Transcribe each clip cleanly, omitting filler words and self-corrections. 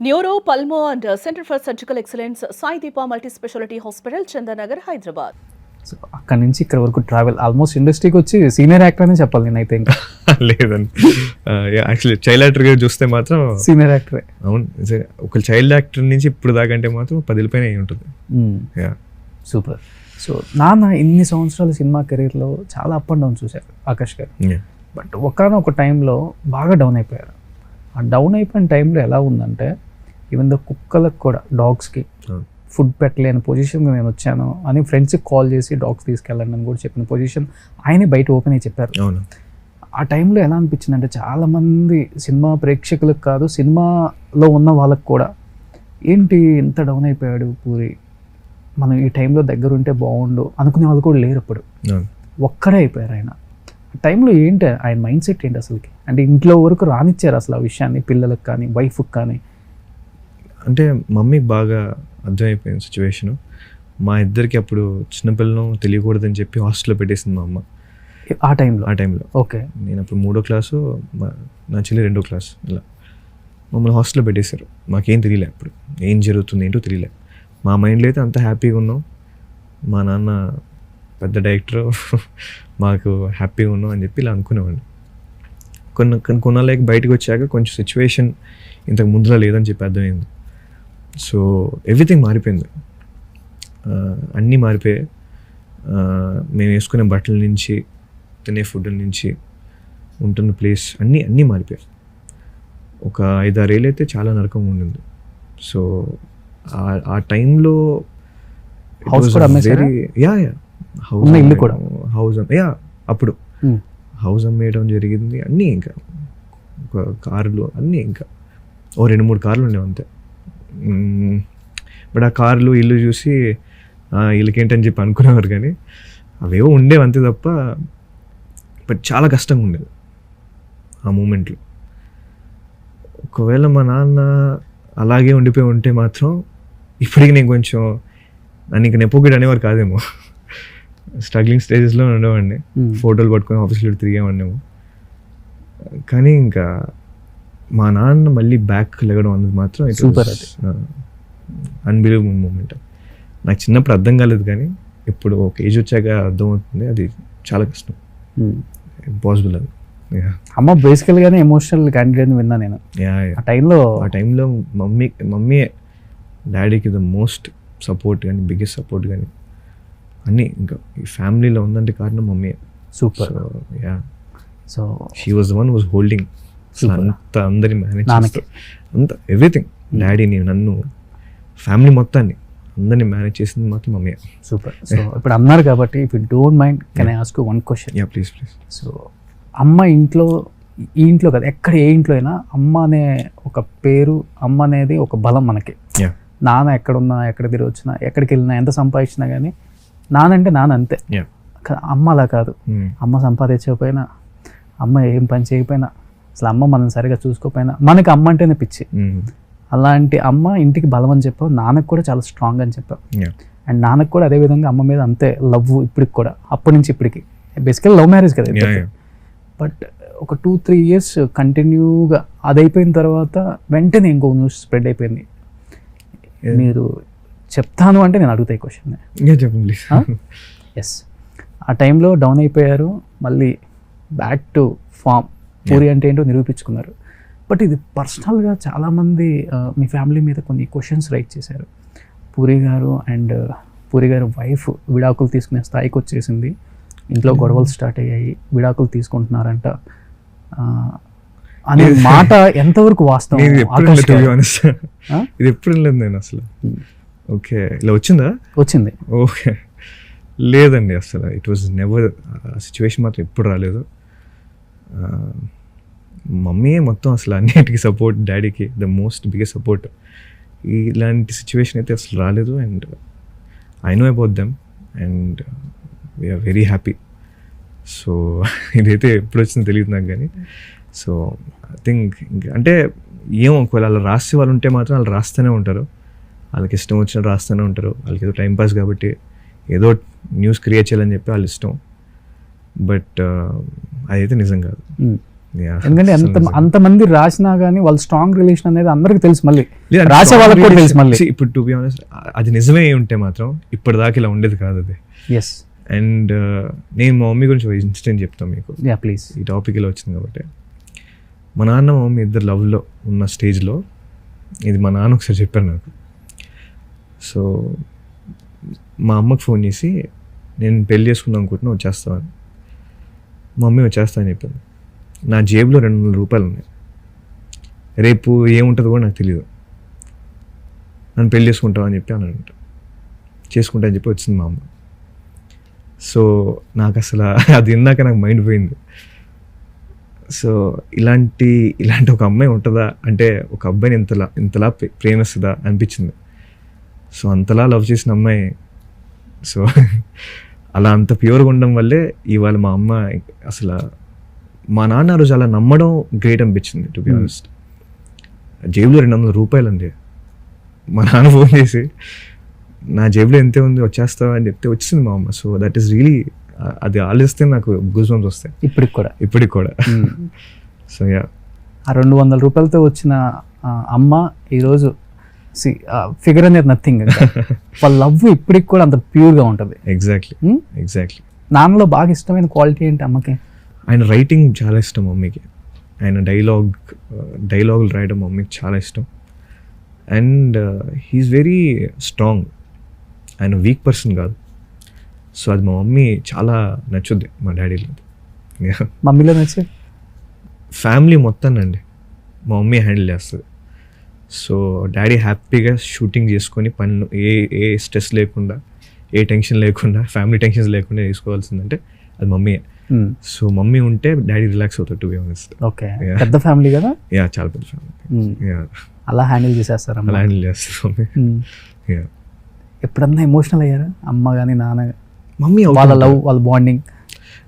Neuro, pulmo and centre for surgical excellence Sai Deepa multi speciality hospital, Chandanagar, Hyderabad. So అక్కడి నుంచి ఇక్కడ వరకు ట్రావెల్ ఆల్మోస్ట్ ఇండస్ట్రీకి వచ్చి సీనియర్ యాక్టర్ అనే చెప్పాలి నేనైతే. ఇంకా లేదండి, యాక్చువల్లీ చైల్డ్ యాక్టర్గా చూస్తే మాత్రం సీనియర్ యాక్టరే. అవును, ఒక చైల్డ్ యాక్టర్ నుంచి ఇప్పుడు దాకా అంటే మాత్రం 10 పైన అయి ఉంటుంది. సూపర్. సో నాన్న ఇన్ని సంవత్సరాల సినిమా కెరీర్లో చాలా అప్ అండ్ డౌన్ చూశారు ఆకాష్ గారు. బట్ ఒకనొక టైంలో బాగా డౌన్ అయిపోయారు. ఆ డౌన్ అయిపోయిన టైంలో ఎలా ఉందంటే ఈవెన్ ద కుక్కలకు కూడా, డాగ్స్కి ఫుడ్ పెట్టలేని పొజిషన్కి నేను వచ్చాను అని ఫ్రెండ్స్కి కాల్ చేసి డాగ్స్ తీసుకెళ్ళండి అని కూడా చెప్పిన పొజిషన్ ఆయనే బయట ఓపెన్ అయ్యి చెప్పారు. ఆ టైంలో ఎలా అనిపించింది అంటే చాలామంది సినిమా ప్రేక్షకులకు కాదు, సినిమాలో ఉన్న వాళ్ళకు కూడా ఏంటి ఇంత డౌన్ అయిపోయాడు పూరి, మనం ఈ టైంలో దగ్గర ఉంటే బాగుండు అనుకునే వాళ్ళు కూడా లేరు. అప్పుడు ఒక్కడే అయిపోయారు ఆయన. ఆ టైంలో ఏంటి ఆయన మైండ్ సెట్ ఏంటి అసలుకి? అంటే ఇంట్లో వరకు రానిచ్చారు అసలు ఆ విషయాన్ని, పిల్లలకు కానీ వైఫ్కి కానీ? అంటే మమ్మీకి బాగా అర్థమైపోయింది సిచ్యువేషను. మా ఇద్దరికి అప్పుడు చిన్నపిల్లను తెలియకూడదని చెప్పి హాస్టల్లో పెట్టేసింది మా అమ్మ ఆ టైంలో. ఓకే. నేను అప్పుడు 3వ క్లాసు, నా చెల్లి 2వ క్లాసు. ఇలా మమ్మల్ని హాస్టల్లో పెట్టేశారు. మాకేం తెలియలే, అప్పుడు ఏం జరుగుతుంది ఏంటో తెలియలే. మా మైండ్లో అయితే అంత హ్యాపీగా ఉన్నాం. మా నాన్న పెద్ద డైరెక్టర్, మాకు హ్యాపీగా ఉన్నాం అని చెప్పి ఇలా అనుకునేవాడిని. కొన్నాళ్ళకి బయటకు వచ్చాక కొంచెం సిచ్యువేషన్ ఇంతకు ముందులా లేదని చెప్పి అర్థమైంది. సో ఎవ్రీథింగ్ మారిపోయింది, అన్నీ మారిపోయాయి. మేము వేసుకునే బట్టల నుంచి, తినే ఫుడ్ నుంచి, ఉంటున్న ప్లేస్ అన్నీ మారిపోయాయి. ఒక 5-6 ఏళ్ళు అయితే చాలా నరకం ఉండింది. సో ఆ టైంలో హౌస్ అప్పుడు హౌస్ అమ్మేయడం జరిగింది. అన్నీ ఇంకా ఒక కార్లు అన్నీ ఇంకా 2-3 కార్లు ఉండేవి అంతే. బట్ ఆ కార్లు ఇల్లు చూసి వీళ్ళకేంటని చెప్పి అనుకునేవారు, కానీ అవేవో ఉండేవి అంతే తప్ప. బట్ చాలా కష్టంగా ఉండేది ఆ మూమెంట్లో. ఒకవేళ మా నాన్న అలాగే ఉండిపోయి ఉంటే మాత్రం ఇప్పటికి నేను కొంచెం నన్ను ఇంక నెపోకిడ్ అనేవారు కాదేమో. స్ట్రగ్లింగ్ స్టేజెస్లో ఉండేవాడిని, ఫోటోలు పట్టుకొని ఆఫీస్లో తిరిగేవాడినేమో. కానీ ఇంకా మా నాన్న మళ్ళీ బ్యాక్ లెగడం అన్నది మాత్రం సూపర్, అన్బిలీవబుల్ మూమెంట్. నాకు చిన్నప్పుడు అర్థం కాలేదు, కానీ ఇప్పుడు ఒక ఏజ్ వచ్చాక అర్థమవుతుంది. అది చాలా కష్టం, ఇంపాసిబుల్ అది. అమ్మ బేసికల్గానే ఎమోషనల్ క్యాండిడేట్ విన్నా నేను. ఆ టైంలో మమ్మీ డాడీకి ద మోస్ట్ సపోర్ట్ కానీ, బిగ్గెస్ట్ సపోర్ట్ కానీ అన్నీ ఇంకా ఈ ఫ్యామిలీలో ఉందంటే కారణం mummy. Super. So she was the one was holding అంత అందరి మేనేజ్, అంత ఎవ్రీథింగ్. డాడీని, నన్ను, ఫ్యామిలీ మొత్తాన్ని అందరినీ మేనేజ్ చేసింది మాత్రం మమ్మీ. సూపర్. సో ఇప్పుడు అన్నారు కాబట్టి if you don't mind can I ask you one question? Yeah please. So అమ్మ ఇంట్లో, ఈ ఇంట్లో కదా, ఎక్కడ ఏ ఇంట్లో అయినా అమ్మ అనే ఒక పేరు, అమ్మ అనేది ఒక బలం మనకి. నాన్న ఎక్కడున్నా, ఎక్కడ తిరిగి వచ్చినా, ఎక్కడికి వెళ్ళినా, ఎంత సంపాదించినా కానీ నాన్న అంటే నాన్న అంతే. అమ్మ అలా కాదు. అమ్మ సంపాదించకపోయినా, అమ్మ ఏం పని చేయకపోయినా, అసలు అమ్మ మనం సరిగా చూసుకోకపోయినా మనకి అమ్మ అంటేనే పిచ్చి. అలాంటి అమ్మ ఇంటికి బలం అని చెప్పావు, నాన్నకు కూడా చాలా స్ట్రాంగ్ అని చెప్పావు. అండ్ నాన్నకు కూడా అదేవిధంగా అమ్మ మీద అంతే లవ్ ఇప్పటికి కూడా, అప్పటి నుంచి ఇప్పటికి. బేసికల్ లవ్ మ్యారేజ్ కదా. బట్ ఒక 2-3 years కంటిన్యూగా అది అయిపోయిన తర్వాత వెంటనే ఇంకో న్యూస్ స్ప్రెడ్ అయిపోయింది. మీరు చెప్తాను అంటే నేను అడుగుతాయి క్వశ్చన్. ఎస్, ఆ టైంలో డౌన్ అయిపోయారు, మళ్ళీ బ్యాక్ టు ఫామ్. పూరి అంటే ఏంటో నిరూపించుకున్నారు. బట్ ఇది పర్సనల్గా చాలామంది మీ ఫ్యామిలీ మీద కొన్ని క్వశ్చన్స్ రైట్ చేశారు. పూరి గారు అండ్ పూరి గారు వైఫ్ విడాకులు తీసుకునే స్థాయికి వచ్చేసింది, ఇంట్లో గొడవలు స్టార్ట్ అయ్యాయి, విడాకులు తీసుకుంటున్నారంట అనే మాట ఎంతవరకు వాస్తవం? ఇది ఎప్పుడు లేదు నేను అసలు. ఓకే, ఇలా వచ్చింది. ఓకే, లేదండి అసలు. It was never. సిచ్యువేషన్ మాత్రం ఎప్పుడు రాలేదు. మమ్మీయే మొత్తం అసలు అన్నిటికీ సపోర్ట్, డాడీకి ద మోస్ట్ బిగ్గెస్ట్ సపోర్ట్. ఇలాంటి సిచ్యువేషన్ అయితే అసలు రాలేదు. And I know about them and we're very happy. So ఇదైతే ఎప్పుడు వచ్చిందో తెలియదు నాకు, కానీ సో ఐ థింక్ అంటే ఏమో, ఒకవేళ అలా రాసే వాళ్ళు ఉంటే మాత్రం వాళ్ళు రాస్తూనే ఉంటారు, వాళ్ళకి ఇష్టం వచ్చినట్టు రాస్తూనే ఉంటారు. వాళ్ళకి ఏదో టైంపాస్ కాబట్టి ఏదో న్యూస్ క్రియేట్ చేయాలని చెప్పి వాళ్ళ ఇష్టం. బట్ అదైతే నిజం కాదు. ఎందుకంటే అంతమంది రాసినా కానీ వాళ్ళ స్ట్రాంగ్ రిలేషన్ అనేది అందరికి తెలుసు, మళ్ళీ రాసే వాళ్ళకి కూడా తెలుసు మళ్ళీ. ఇప్పుడు టు బి ఆనెస్ట్ అది నిజమే ఉంటే మాత్రం ఇప్పటిదాకా ఇలా ఉండేది కాదు అది. ఎస్. అండ్ నేను మా మమ్మీ గురించి ఒక ఇన్సిడెంట్ చెప్తాను మీకు. Yeah please. ఈ టాపిక్ ఇలా వచ్చింది కాబట్టి, మా నాన్న మా మమ్మీ ఇద్దరు లవ్లో ఉన్న స్టేజ్లో ఇది మా నాన్న ఒకసారి చెప్పారు నాకు. సో మా అమ్మకి ఫోన్ చేసి నేను పెళ్ళి చేసుకుందాం అనుకుంటున్నా, వచ్చేస్తామని. మా మమ్మీ వచ్చేస్తా అని చెప్పింది. నా జేబులో 200 రూపాయలు ఉన్నాయి. రేపు ఏముంటుందో కూడా నాకు తెలియదు. నన్ను పెళ్ళి చేసుకుంటావు అని చెప్పి అనంట. చేసుకుంటా అని చెప్పి వచ్చింది మా అమ్మ. సో నాకు అసలు అది విన్నాక నాకు మైండ్ పోయింది. సో ఇలాంటి ఒక అమ్మాయి ఉంటుందా, అంటే ఒక అబ్బాయిని ఇంతలా ప్రేమిస్తుందా అనిపించింది. సో అంతలా లవ్ చేసిన అమ్మాయి. సో అలా అంత ప్యూర్గా ఉండడం వల్లే ఇవాళ మా అమ్మ అసలు మా నాన్న రోజు అలా నమ్మడం గ్రేట్ అనిపించింది టు బి ఆనెస్ట్. జేబులో 200 రూపాయలు అండి. మా నాన్న ఫోన్ చేసి నా జేబులో ఎంతే ఉంది వచ్చేస్తావా అని చెప్తే వచ్చింది మా అమ్మ. సో దట్ ఈస్ రియలీ, అది ఆలోచిస్తే నాకు గూస్ బంప్స్ వస్తాయి ఇప్పటికి కూడా. సో యా, ఆ 200 రూపాయలతో వచ్చిన అమ్మ ఈరోజు ఫిగర్ అనేది నథింగ్. వాళ్ళ లవ్ ఇప్పటికి కూడా అంత ప్యూర్గా ఉంటుంది. ఎగ్జాక్ట్లీ. నాన్నలో బాగా ఇష్టమైన క్వాలిటీ ఏంటి అమ్మకి? ఆయన రైటింగ్ చాలా ఇష్టం మమ్మీకి. ఆయన డైలాగులు రాయడం మమ్మీకి చాలా ఇష్టం. And he is very strong. ఆయన వీక్ పర్సన్ కాదు. సో అది మా మమ్మీ చాలా నచ్చుద్ది మా డాడీలో. మమ్మీలో నచ్చే ఫ్యామిలీ మొత్తానండి మా మమ్మీ హ్యాండిల్ చేస్తుంది. సో డాడీ హ్యాపీగా షూటింగ్ చేసుకొని పనులు ఏ స్ట్రెస్ లేకుండా, ఏ టెన్షన్ లేకుండా, ఫ్యామిలీ టెన్షన్స్ లేకుండా చేసుకోవాల్సిందంటే అది మమ్మీయే. సో మమ్మీ ఉంటే డాడీ రిలాక్స్ అవుతాడు టు బి ఆనెస్ట్. ఓకే, పెద్ద ఫ్యామిలీ కదా? యా, చాలా పెద్ద ఫ్యామిలీ. అలా హ్యాండిల్ చేసేస్తారు మమ్మీ. ఎప్పుడన్నా ఎమోషనల్ అయ్యారా అమ్మ కానీ నాన్న? మమ్మీ వాళ్ళ లవ్, వాళ్ళ బాండింగ్?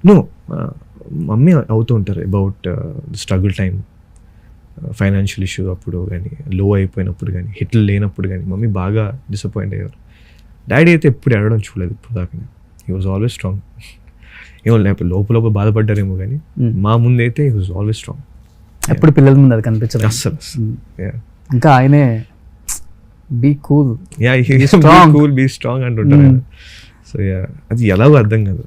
నో, మమ్మీ అవుతూ ఉంటారు about struggle time, financial issue అప్పుడు కానీ, లో అయిపోయినప్పుడు కానీ, హిట్లు లేనప్పుడు కానీ మమ్మీ బాగా డిసప్పాయింట్ అయ్యారు. డాడీ అయితే ఎప్పుడు ఏడవడం చూడలేదు ఇప్పుడు దాకా. He was always strong. ఏమో లేకపోతే లోపల బాధపడ్డారేమో కానీ మా ముందు అయితే హీ వాజ్ ఆల్వేస్ స్ట్రాంగ్. ఎప్పుడు పిల్లల ముందు అది కనిపించదు అస్సలు. ఇంకా ఆయనే బీ కూల్, బీ స్ట్రాంగ్ అంటుంటారు. సో అది ఎలాగో అర్థం కాదు.